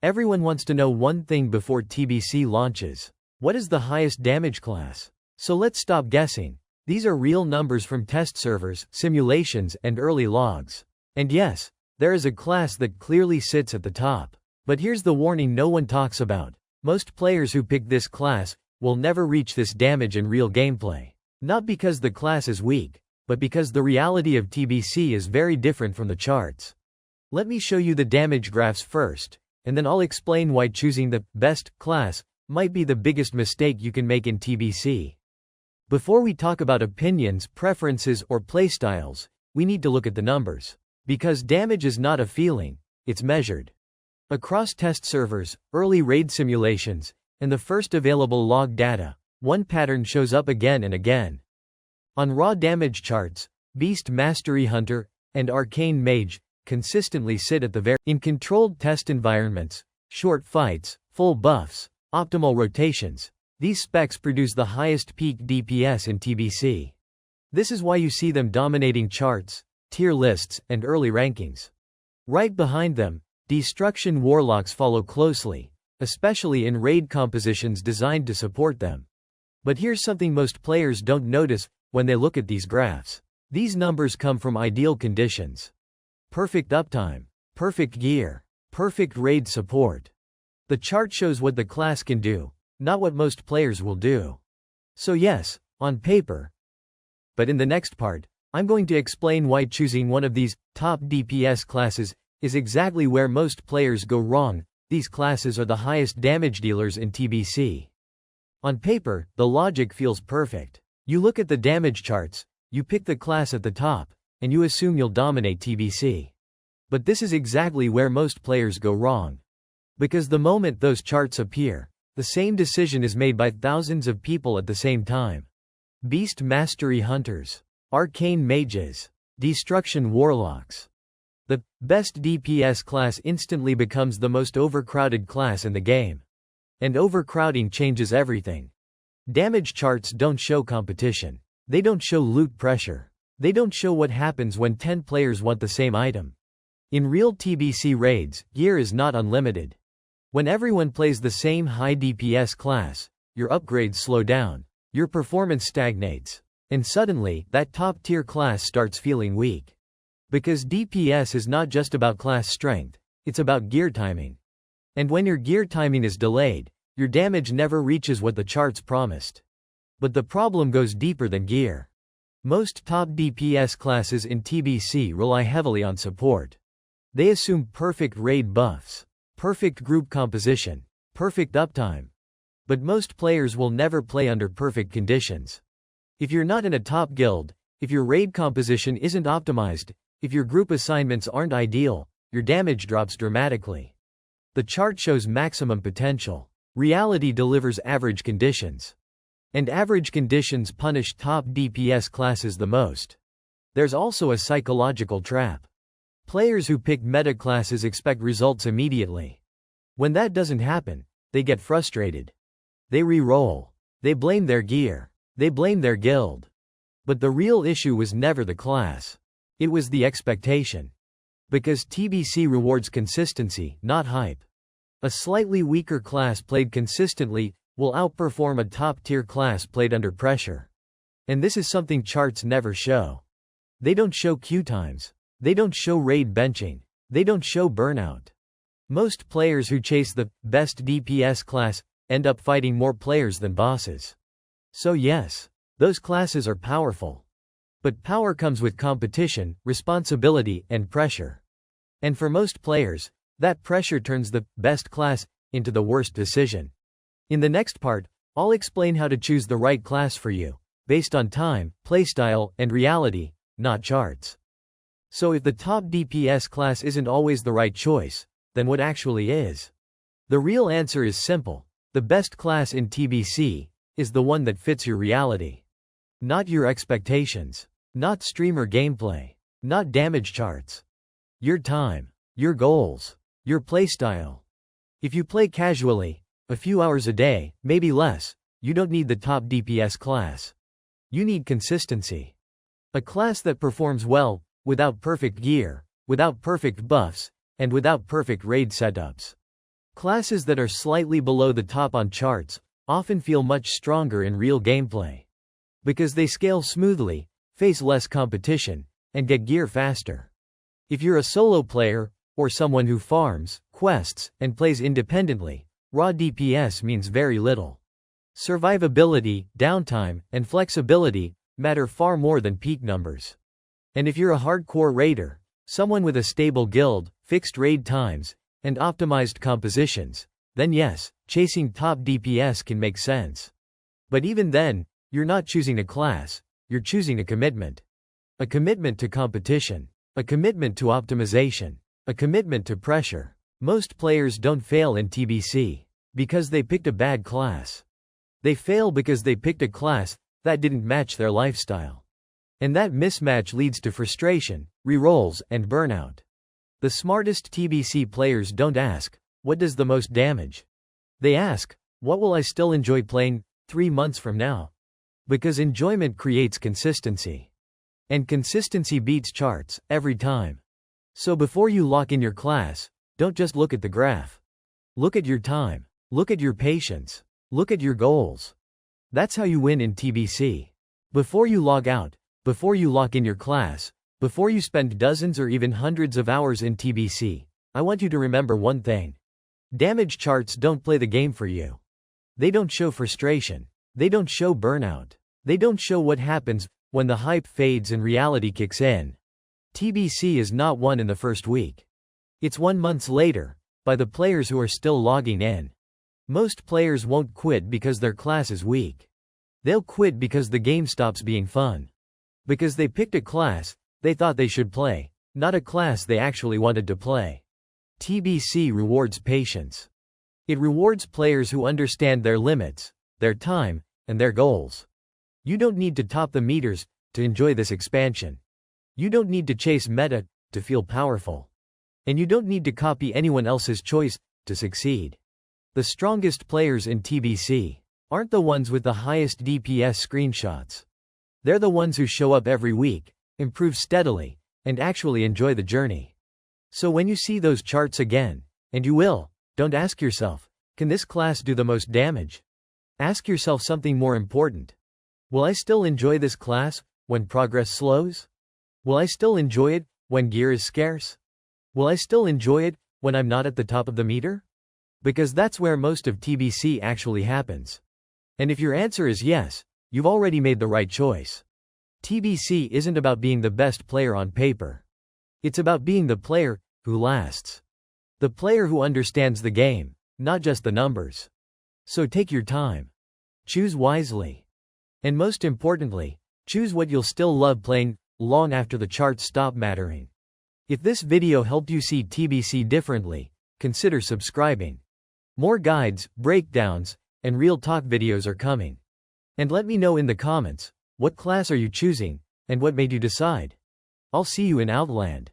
Everyone wants to know one thing before TBC launches. What is the highest damage class? So let's stop guessing. These are real numbers from test servers, simulations, and early logs. And yes, there is a class that clearly sits at the top. But here's the warning no one talks about. Most players who pick this class will never reach this damage in real gameplay. Not because the class is weak, but because the reality of TBC is very different from the charts. Let me show you the damage graphs first, and then I'll explain why choosing the best class might be the biggest mistake you can make in TBC. Before we talk about opinions, preferences, or playstyles, we need to look at the numbers. Because damage is not a feeling, it's measured. Across test servers, early raid simulations, and the first available log data, one pattern shows up again and again. On raw damage charts, Beast Mastery Hunter and Arcane Mage consistently sit at the very in controlled test environments, short fights, full buffs, optimal rotations. These specs produce the highest peak DPS in TBC. This is why you see them dominating charts, tier lists, and early rankings. Right behind them, Destruction Warlocks follow closely, especially in raid compositions designed to support them. But here's something most players don't notice when they look at these graphs. These numbers come from ideal conditions. Perfect uptime, perfect gear, perfect raid support. The chart shows what the class can do, not what most players will do. So yes, on paper. But in the next part, I'm going to explain why choosing one of these top DPS classes is exactly where most players go wrong. These classes are the highest damage dealers in TBC. On paper, the logic feels perfect. You look at the damage charts, you pick the class at the top, and you assume you'll dominate TBC. But this is exactly where most players go wrong. Because the moment those charts appear, the same decision is made by thousands of people at the same time. Beast Mastery Hunters, Arcane Mages, Destruction Warlocks. The best DPS class instantly becomes the most overcrowded class in the game. And overcrowding changes everything. Damage charts don't show competition. They don't show loot pressure. They don't show what happens when 10 players want the same item. In real TBC raids, gear is not unlimited. When everyone plays the same high DPS class, your upgrades slow down, your performance stagnates, and suddenly, that top-tier class starts feeling weak. Because DPS is not just about class strength, it's about gear timing. And when your gear timing is delayed, your damage never reaches what the charts promised. But the problem goes deeper than gear. Most top DPS classes in TBC rely heavily on support. They assume perfect raid buffs, perfect group composition, perfect uptime. But most players will never play under perfect conditions. If you're not in a top guild, if your raid composition isn't optimized, if your group assignments aren't ideal, your damage drops dramatically. The chart shows maximum potential. Reality delivers average conditions. And average conditions punish top DPS classes the most. There's also a psychological trap. Players who pick meta classes expect results immediately. When that doesn't happen, they get frustrated. They re-roll. They blame their gear. They blame their guild. But the real issue was never the class. It was the expectation. Because TBC rewards consistency, not hype. A slightly weaker class played consistently will outperform a top-tier class played under pressure. And this is something charts never show. They don't show queue times. They don't show raid benching. They don't show burnout. Most players who chase the best DPS class end up fighting more players than bosses. So yes, those classes are powerful. But power comes with competition, responsibility, and pressure. And for most players, that pressure turns the best class into the worst decision. In the next part, I'll explain how to choose the right class for you, based on time, playstyle, and reality, not charts. So if the top DPS class isn't always the right choice, then what actually is? The real answer is simple. The best class in TBC is the one that fits your reality. Not your expectations. Not streamer gameplay. Not damage charts. Your time. Your goals. Your playstyle. If you play casually, a few hours a day, maybe less, you don't need the top DPS class. You need consistency. A class that performs well, without perfect gear, without perfect buffs, and without perfect raid setups. Classes that are slightly below the top on charts often feel much stronger in real gameplay. Because they scale smoothly, face less competition, and get gear faster. If you're a solo player, or someone who farms, quests, and plays independently, raw DPS means very little. Survivability, downtime, and flexibility matter far more than peak numbers. And if you're a hardcore raider, someone with a stable guild, fixed raid times, and optimized compositions, then yes, chasing top DPS can make sense. But even then, you're not choosing a class, you're choosing a commitment. A commitment to competition. A commitment to optimization. A commitment to pressure. Most players don't fail in TBC because they picked a bad class. They fail because they picked a class that didn't match their lifestyle. And that mismatch leads to frustration, rerolls, and burnout. The smartest TBC players don't ask, what does the most damage? They ask, what will I still enjoy playing 3 months from now? Because enjoyment creates consistency. And consistency beats charts, every time. So before you lock in your class, don't just look at the graph. Look at your time. Look at your patience. Look at your goals. That's how you win in TBC. Before you log out, before you lock in your class, before you spend dozens or even hundreds of hours in TBC, I want you to remember one thing. Damage charts don't play the game for you. They don't show frustration. They don't show burnout. They don't show what happens when the hype fades and reality kicks in. TBC is not won in the first week. It's won months later, by the players who are still logging in. Most players won't quit because their class is weak. They'll quit because the game stops being fun. Because they picked a class they thought they should play, not a class they actually wanted to play. TBC rewards patience. It rewards players who understand their limits, their time, and their goals. You don't need to top the meters to enjoy this expansion. You don't need to chase meta to feel powerful. And you don't need to copy anyone else's choice to succeed. The strongest players in TBC aren't the ones with the highest DPS screenshots. They're the ones who show up every week, improve steadily, and actually enjoy the journey. So when you see those charts again, and you will, don't ask yourself, can this class do the most damage? Ask yourself something more important. Will I still enjoy this class when progress slows? Will I still enjoy it when gear is scarce? Will I still enjoy it when I'm not at the top of the meter? Because that's where most of TBC actually happens. And if your answer is yes, you've already made the right choice. TBC isn't about being the best player on paper. It's about being the player who lasts. The player who understands the game, not just the numbers. So take your time. Choose wisely. And most importantly, choose what you'll still love playing long after the charts stop mattering. If this video helped you see TBC differently, consider subscribing. More guides, breakdowns, and real talk videos are coming. And let me know in the comments, what class are you choosing, and what made you decide? I'll see you in Outland.